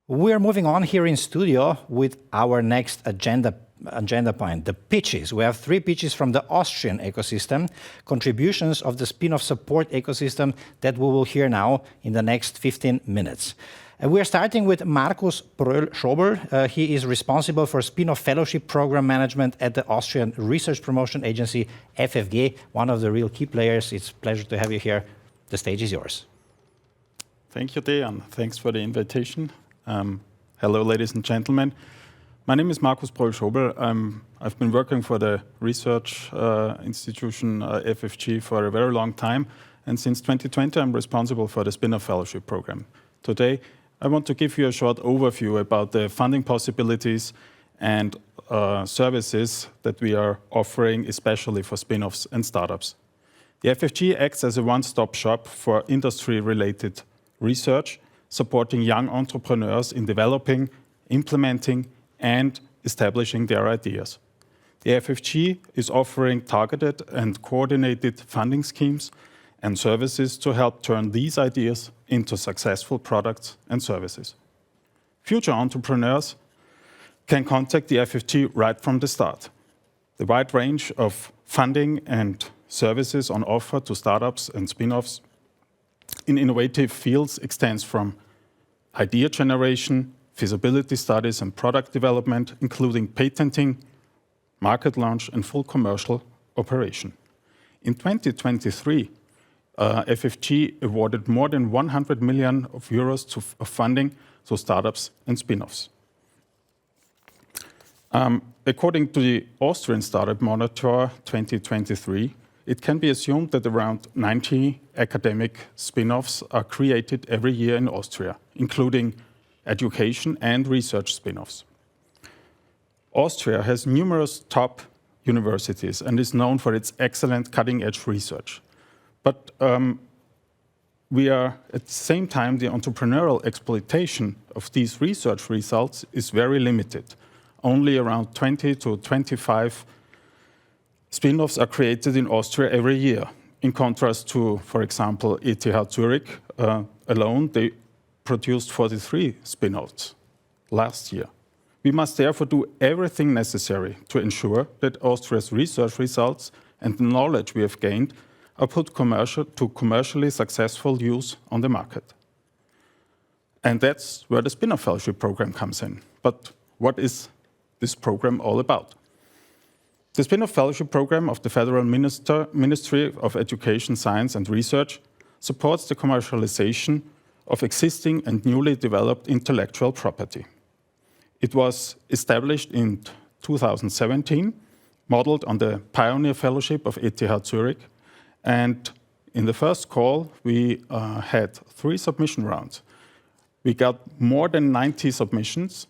We're moving on here in studio with our next agenda point, the pitches. We have 3 pitches from the Austrian ecosystem, contributions of the spin-off support ecosystem that we will hear now in the next 15 minutes. We're starting with Markus Pröll-Schobel. He is responsible for spin-off fellowship program management at the Austrian research promotion agency FFG, one of the real key players. It's a pleasure to have you here. The stage is yours. Thank you, Dejan. Thanks for the invitation. Hello, ladies and gentlemen. My name is Markus Pröll-Schobel. I've been working for the research institution FFG for a very long time, and since 2020 I'm responsible for the spin-off fellowship program. Today I want to give you a short overview about the funding possibilities and services that we are offering, especially for spin-offs and startups. The FFG acts as a one-stop shop for industry-related research, supporting young entrepreneurs in developing, implementing, and establishing their ideas. The FFG is offering targeted and coordinated funding schemes and services to help turn these ideas into successful products and services. Future entrepreneurs can contact the FFG right from the start. The wide range of funding and services on offer to startups and spin-offs in innovative fields extends from idea generation, feasibility studies and product development, including patenting, market launch and full commercial operation. In 2023, FFG awarded more than 100 million euros of funding to startups and spin-offs. According to the Austrian Startup Monitor 2023, it can be assumed that around 90 academic spin-offs are created every year in Austria, including education and research spin-offs. Austria has numerous top universities and is known for its excellent cutting-edge research. But we are, at the same time, the entrepreneurial exploitation of these research results is very limited. Only around 20 to 25 spin-offs are created in Austria every year. In contrast to, for example, ETH Zurich alone, they produced 43 spin-offs last year. We must therefore do everything necessary to ensure that Austria's research results and the knowledge we have gained are put to commercially successful use on the market. And that's where the spin-off fellowship program comes in. But what is this program all about? The spin-off fellowship program of the Federal Ministry of Education, Science and Research supports the commercialization of existing and newly developed intellectual property. It was established in 2017, modeled on the Pioneer Fellowship of ETH Zurich, and in the first call we had 3 submission rounds. We got more than 90 submissions.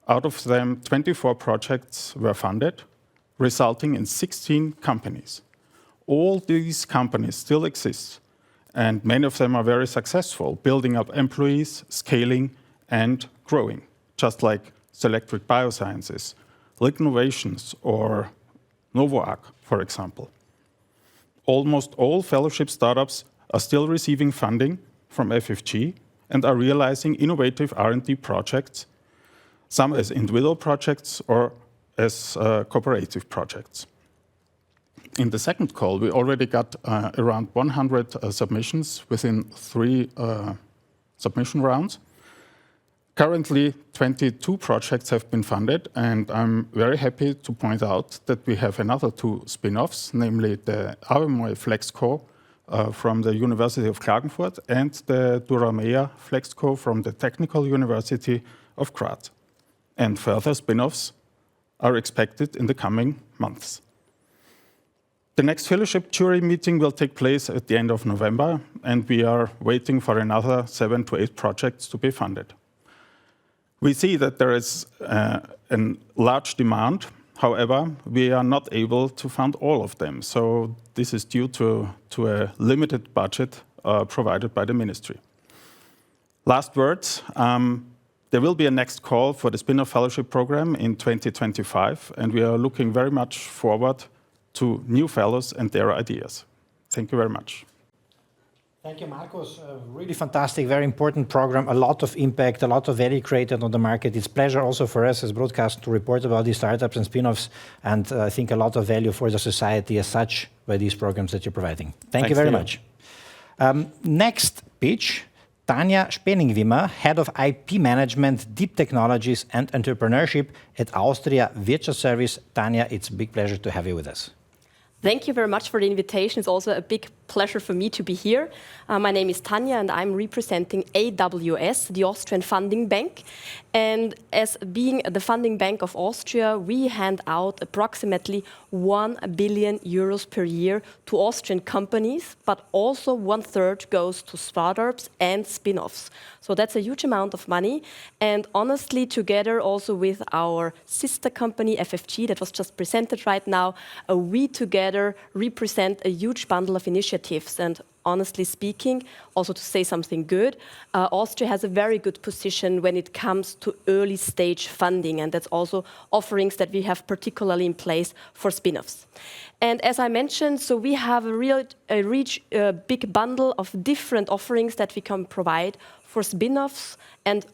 Out of them, 24 projects were funded, resulting in 16 companies. All these companies still exist, and many of them are very successful, building up employees, scaling, and growing, just like Selectric Biosciences, Lignovations, or Novoarc, for example. Almost all fellowship startups are still receiving funding from FFG and are realizing innovative R&D projects, some as individual projects or as cooperative projects. In the second call, we already got around 100 submissions within 3 submission rounds. Currently, 22 projects have been funded, and I'm very happy to point out that we have another 2 spin-offs, namely the Avemoy FlexCo from the University of Klagenfurt and the Duramea FlexCo from the Technical University of Graz. And further spin-offs are expected in the coming months. The next fellowship jury meeting will take place at the end of November, and we are waiting for another 7 to 8 projects to be funded. We see that there is a large demand. However, we are not able to fund all of them. So this is due to a limited budget provided by the ministry. Last words. There will be a next call for the spin-off fellowship program in 2025, and we are looking very much forward to new fellows and their ideas. Thank you very much. Thank you, Markus. Really fantastic, very important program, a lot of impact, a lot of value created on the market. It's a pleasure also for us as broadcast to report about these startups and spin-offs, and I think a lot of value for the society as such by these programs that you're providing. Thank you very much. Next pitch, Tanja Spennlingwimmer, Head of IP Management, Deep Technologies and Entrepreneurship at Austria Wirtschaftsservice. Tanja, it's a big pleasure to have you with us. Thank you very much for the invitation. It's also a big pleasure for me to be here. My name is Tanja and I'm representing AWS, the Austrian Funding Bank. And as being the funding bank of Austria, we hand out approximately 1 billion euros per year to Austrian companies, but also 1/3 goes to startups and spin-offs. So that's a huge amount of money. And honestly, together also with our sister company, FFG, that was just presented right now, we together represent a huge bundle of initiatives. And honestly speaking, also to say something good, Austria has a very good position when it comes to early stage funding, and that's also offerings that we have particularly in place for spin-offs. And as I mentioned, so we have a big bundle of different offerings that we can provide for spin-offs and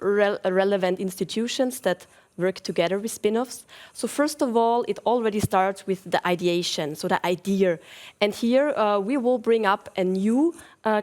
relevant institutions that work together with spin-offs. So first of all, it already starts with the ideation, so the idea. And here we will bring up a new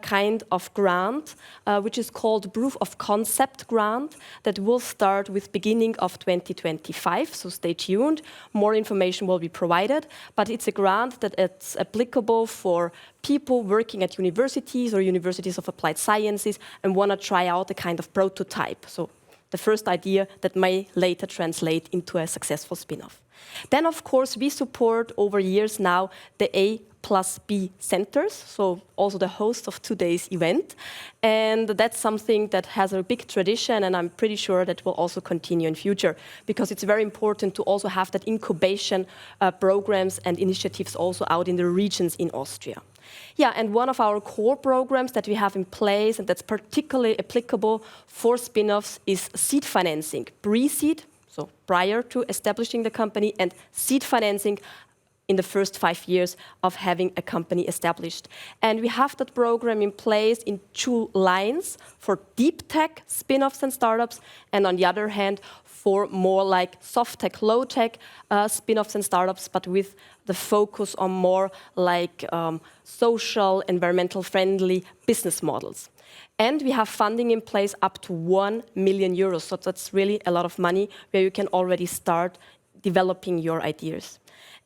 kind of grant, which is called Proof of Concept Grant, that will start with beginning of 2025, so stay tuned. More information will be provided, but it's a grant that it's applicable for people working at universities or universities of applied sciences and want to try out a kind of prototype. So the first idea that may later translate into a successful spin-off. Then, of course, we support over years now the AplusB centers, so also the host of today's event. And that's something that has a big tradition, and I'm pretty sure that will also continue in future, because it's very important to also have that incubation programs and initiatives also out in the regions in Austria. Yeah, and one of our core programs that we have in place and that's particularly applicable for spin-offs is seed financing, pre-seed, so prior to establishing the company, and seed financing in the first 5 years of having a company established. And we have that program in place in 2 lines, for deep tech spin-offs and startups, and on the other hand, for more like soft tech, low tech spin-offs and startups, but with the focus on more like social, environmental friendly business models. And we have funding in place up to 1 million euros. So that's really a lot of money where you can already start developing your ideas.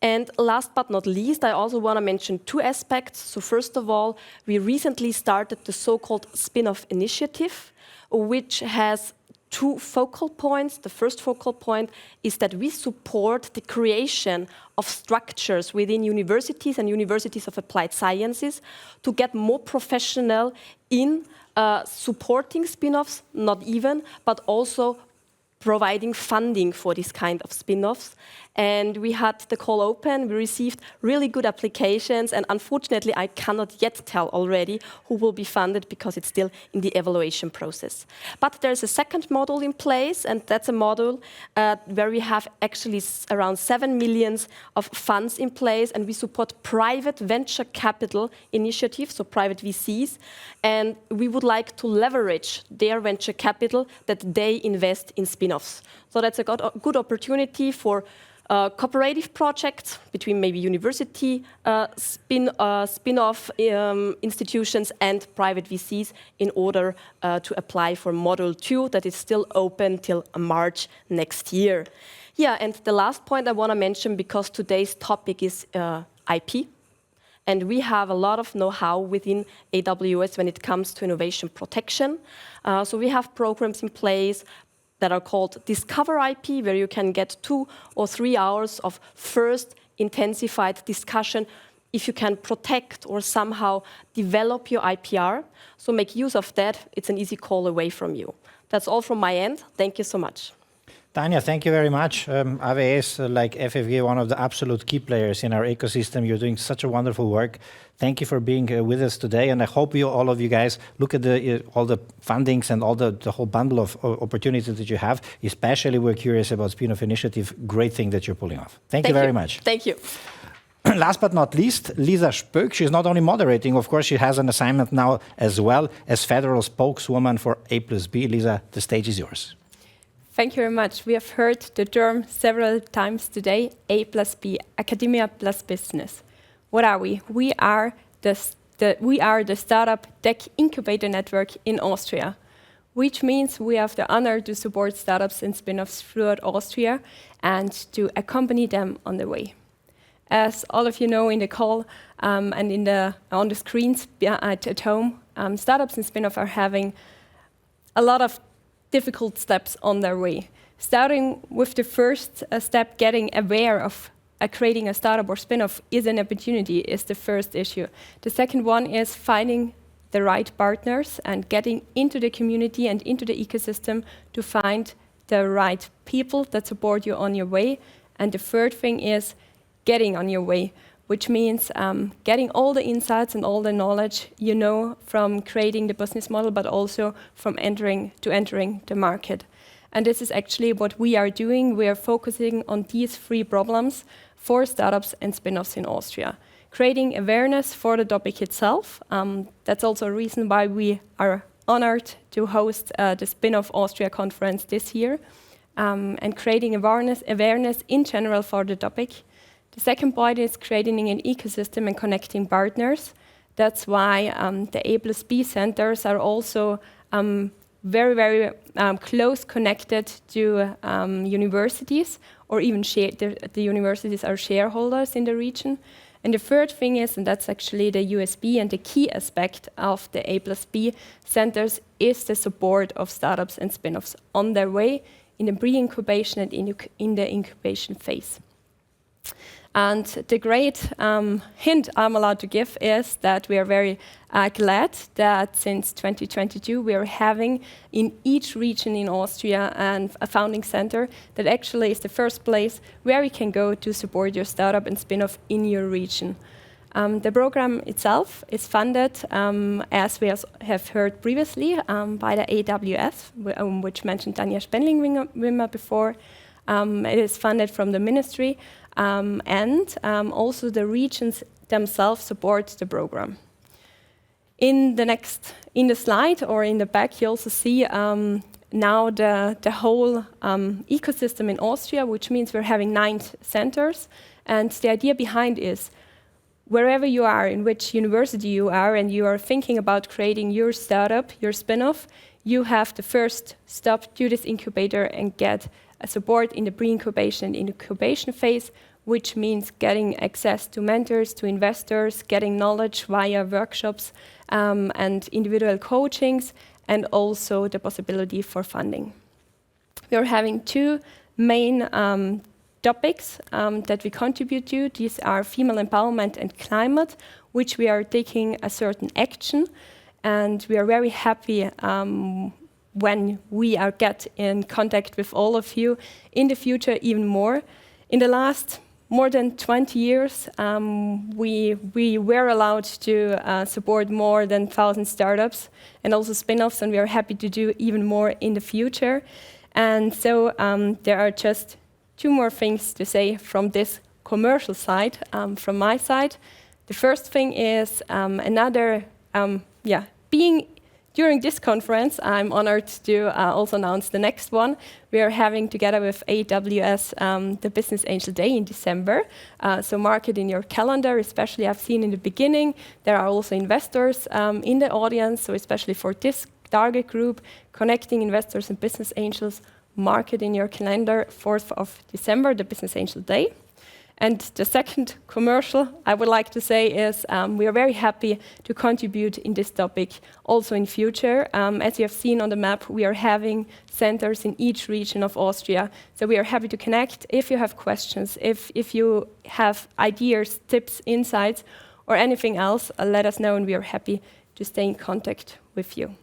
And last but not least, I also want to mention 2 aspects. So first of all, we recently started the so-called spin-off initiative, which has 2 focal points. The first focal point is that we support the creation of structures within universities and universities of applied sciences to get more professional in supporting spin-offs, not even, but also providing funding for this kind of spin-offs. And we had the call open, we received really good applications, and unfortunately I cannot yet tell already who will be funded because it's still in the evaluation process. But there's a second model in place, and that's a model where we have actually around 7 million of funds in place, and we support private venture capital initiatives, so private VCs, and we would like to leverage their venture capital that they invest in spin-offs. So that's a good opportunity for cooperative projects between maybe university spin-off institutions and private VCs in order to apply for Model 2 that is still open till March next year. Yeah, and the last point I want to mention, because today's topic is IP, and we have a lot of know-how within AWS when it comes to innovation protection. So we have programs in place that are called Discover IP, where you can get 2 or 3 hours of first intensified discussion if you can protect or somehow develop your IPR. So make use of that. It's an easy call away from you. That's all from my end. Thank you so much. Tanja, thank you very much. AWS, like FFG, one of the absolute key players in our ecosystem. You're doing such a wonderful work. Thank you for being with us today. And I hope all of you guys look at all the fundings and all the whole bundle of opportunities that you have. Especially we're curious about spin-off initiative. Great thing that you're pulling off. Thank you very much. Thank you. last but not least, Lisa Spöck. She's not only moderating, of course, she has an assignment now as well as federal spokeswoman for AplusB. Lisa, the stage is yours. Thank you very much. We have heard the term several times today, AplusB, Academia plus Business. What are we? We are the Startup Tech Incubator Network in Austria, which means we have the honor to support startups and spin-offs throughout Austria and to accompany them on the way. As all of you know in the call and on the screens at home, startups and spin-offs are having a lot of difficult steps on their way. Starting with the first step, getting aware of creating a startup or spin-off is an opportunity, is the first issue. The second one is finding the right partners and getting into the community and into the ecosystem to find the right people that support you on your way. And the third thing is getting on your way, which means getting all the insights and all the knowledge you know from creating the business model, but also from entering the market. And this is actually what we are doing. We are focusing on these three problems for startups and spin-offs in Austria. Creating awareness for the topic itself. That's also a reason why we are honored to host the Spin-off Austria conference this year, and creating awareness in general for the topic. The second point is creating an ecosystem and connecting partners. That's why the AplusB centers are also very, very close connected to universities, or even the universities are shareholders in the region. And the third thing is, and that's actually the USB and the key aspect of the AplusB centers, is the support of startups and spin-offs on their way in the pre-incubation and in the incubation phase. And the great hint I'm allowed to give is that we are very glad that since 2022 we are having in each region in Austria a founding center that actually is the first place where you can go to support your startup and spin-off in your region. The program itself is funded, as we have heard previously, by the AWS, which mentioned Tanja Spennlingwimmer before. It is funded from the ministry, and also the regions themselves support the program. In the slide or in the back, you also see now the whole ecosystem in Austria, which means we're having 9 centers. And the idea behind is wherever you are, in which university you are, and you are thinking about creating your startup, your spin-off, you have the first stop to this incubator and get support in the pre-incubation and incubation phase, which means getting access to mentors, to investors, getting knowledge via workshops and individual coachings, and also the possibility for funding. We are having 2 main topics that we contribute to. These are female empowerment and climate, which we are taking a certain action, and we are very happy when we get in contact with all of you in the future even more. In the last more than 20 years, we were allowed to support more than 1,000 startups and also spin-offs, and we are happy to do even more in the future. And so there are just 2 more things to say from this commercial side, from my side. The first thing is being during this conference, I'm honored to also announce the next one. We are having, together with AWS, the Business Angel Day in December. So mark it in your calendar, especially I've seen in the beginning. There are also investors in the audience, so especially for this target group, connecting investors and business angels, mark it in your calendar, 4th of December, the Business Angel Day. And the second commercial I would like to say is we are very happy to contribute in this topic also in future. As you have seen on the map, we are having centers in each region of Austria. So we are happy to connect. If you have questions, if you have ideas, tips, insights, or anything else, let us know, and we are happy to stay in contact with you.